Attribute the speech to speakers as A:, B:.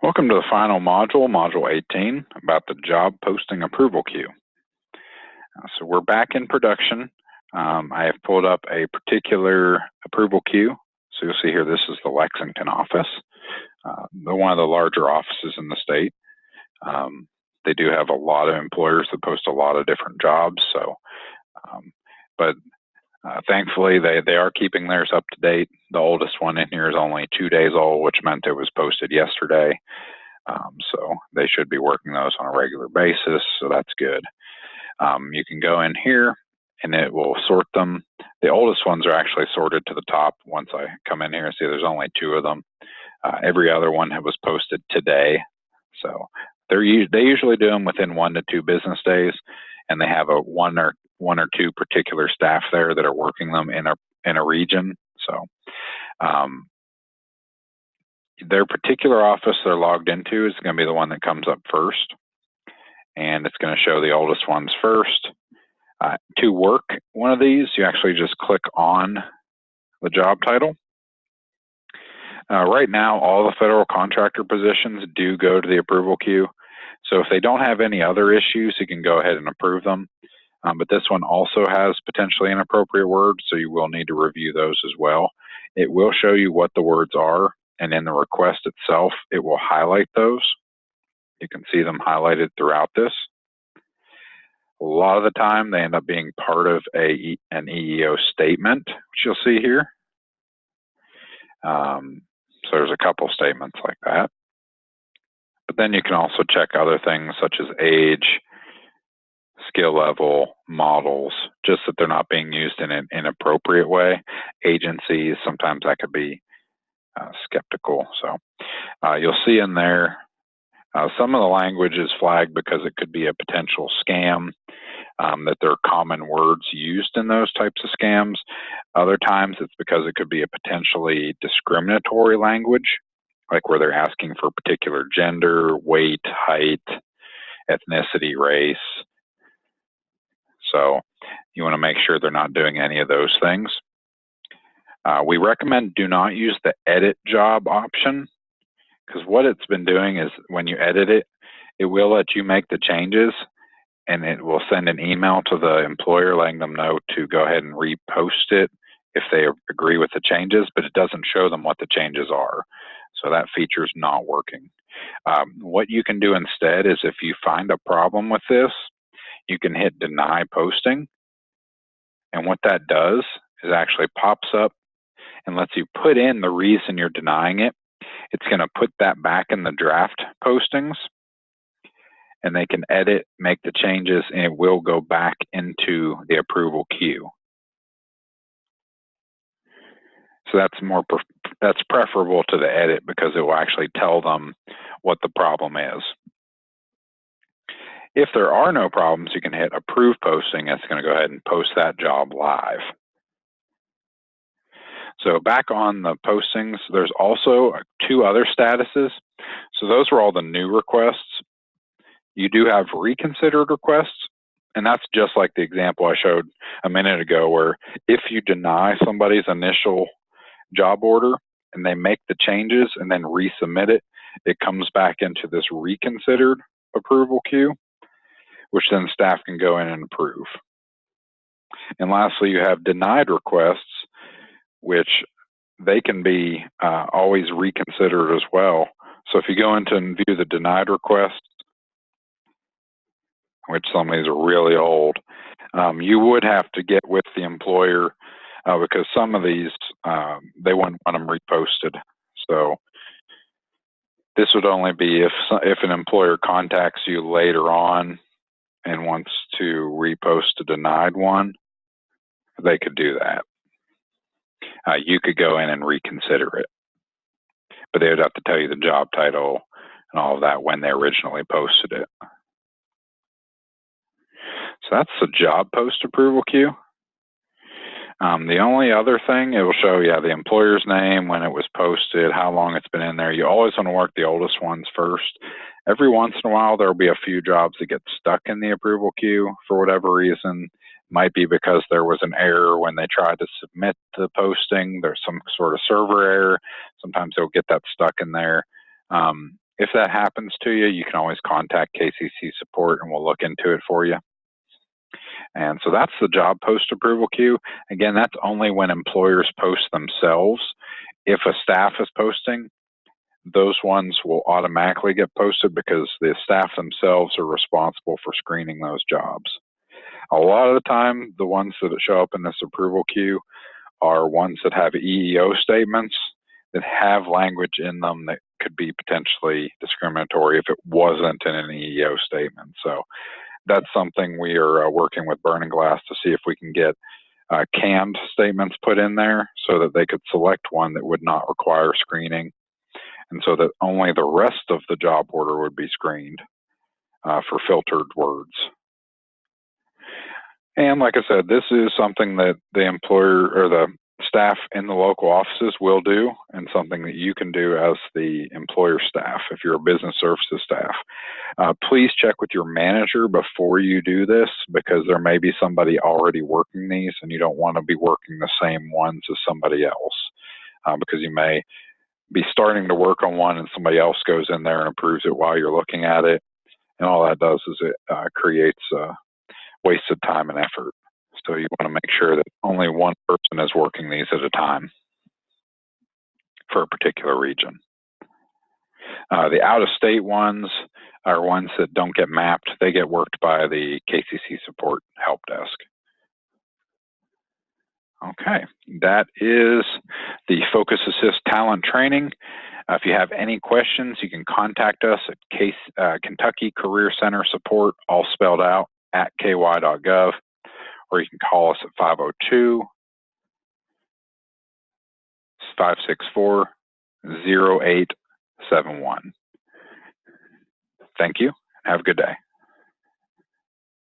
A: Welcome to the final module, Module 18, about the job posting approval queue. So we're back in production. I have pulled up a particular approval queue. So you'll see here, this is the Lexington office, one of the larger offices in the state. They do have a lot of employers that post a lot of different jobs. So, thankfully, they are keeping theirs up to date. The oldest one in here is only 2 days old, which meant it was posted yesterday. So they should be working those on a regular basis, so that's good. You can go in here and it will sort them. The oldest ones are actually sorted to the top. Once I come in here and see there's only 2 of them. Every other one was posted today. So they usually do them within 1 to 2 business days, and they have one or 2 particular staff there that are working them in a region. So their particular office they're logged into is going to be the one that comes up first, and it's going to show the oldest ones first. To work one of these, you actually just click on the job title. Right now, all the federal contractor positions do go to the approval queue. So if they don't have any other issues, you can go ahead and approve them. But this one also has potentially inappropriate words, so you will need to review those as well. It will show you what the words are, and in the request itself, it will highlight those. You can see them highlighted throughout this. A lot of the time, they end up being part of an EEO statement, which you'll see here. So there's a couple statements like that. But then you can also check other things such as age, skill level, models, just that they're not being used in an inappropriate way. Agencies, sometimes that could be skeptical. So you'll see in there some of the language is flagged because it could be a potential scam, that there are common words used in those types of scams. Other times it's because it could be a potentially discriminatory language, like where they're asking for particular gender, weight, height, ethnicity, race. So you want to make sure they're not doing any of those things. We recommend do not use the edit job option, because what it's been doing is when you edit it, it will let you make the changes, and it will send an email to the employer letting them know to go ahead and repost it if they agree with the changes, but it doesn't show them what the changes are. So that feature is not working. What you can do instead is if you find a problem with this, you can hit deny posting. And what that does is actually pops up and lets you put in the reason you're denying it. It's going to put that back in the draft postings, and they can edit, make the changes, and it will go back into the approval queue. So that's preferable to the edit because it will actually tell them what the problem is. If there are no problems, you can hit approve posting. It's going to go ahead and post that job live. So back on the postings, there's also 2 other statuses. So those were all the new requests. You do have reconsidered requests, and that's just like the example I showed a minute ago, where if you deny somebody's initial job order and they make the changes and then resubmit it, it comes back into this reconsidered approval queue, which then staff can go in and approve. And lastly, you have denied requests, which they can be always reconsidered as well. So if you go into and view the denied requests, which some of these are really old, you would have to get with the employer because some of these, they wouldn't want them reposted. So this would only be if an employer contacts you later on and wants to repost a denied one, they could do that. You could go in and reconsider it, but they would have to tell you the job title and all of that when they originally posted it. So that's the job post approval queue. The only other thing, it will show you the employer's name, when it was posted, how long it's been in there. You always want to work the oldest ones first. Every once in a while, there will be a few jobs that get stuck in the approval queue for whatever reason. Might be because there was an error when they tried to submit the posting. There's some sort of server error. Sometimes they'll get that stuck in there. If that happens to you, you can always contact KCC support and we'll look into it for you. And so that's the job post approval queue. Again, that's only when employers post themselves. If a staff is posting, those ones will automatically get posted because the staff themselves are responsible for screening those jobs. A lot of the time, the ones that show up in this approval queue are ones that have EEO statements that have language in them that could be potentially discriminatory if it wasn't in an EEO statement. So that's something we are working with Burning Glass to see if we can get canned statements put in there so that they could select one that would not require screening, and so that only the rest of the job order would be screened for filtered words. And like I said, this is something that the employer or the staff in the local offices will do, and something that you can do as the employer staff if you're a business services staff. Please check with your manager before you do this, because there may be somebody already working these and you don't want to be working the same ones as somebody else, because you may be starting to work on one and somebody else goes in there and approves it while you're looking at it, and all that does is it creates wasted time and effort. So you want to make sure that only one person is working these at a time for a particular region. The out-of-state ones are ones that don't get mapped. They get worked by the KCC support help desk. Okay, that is the Focus Assist talent training. If you have any questions, you can contact us at Kentucky Career Center Support, all spelled out, at ky.gov, or you can call us at 502-564-0871. Thank you. Have a good day.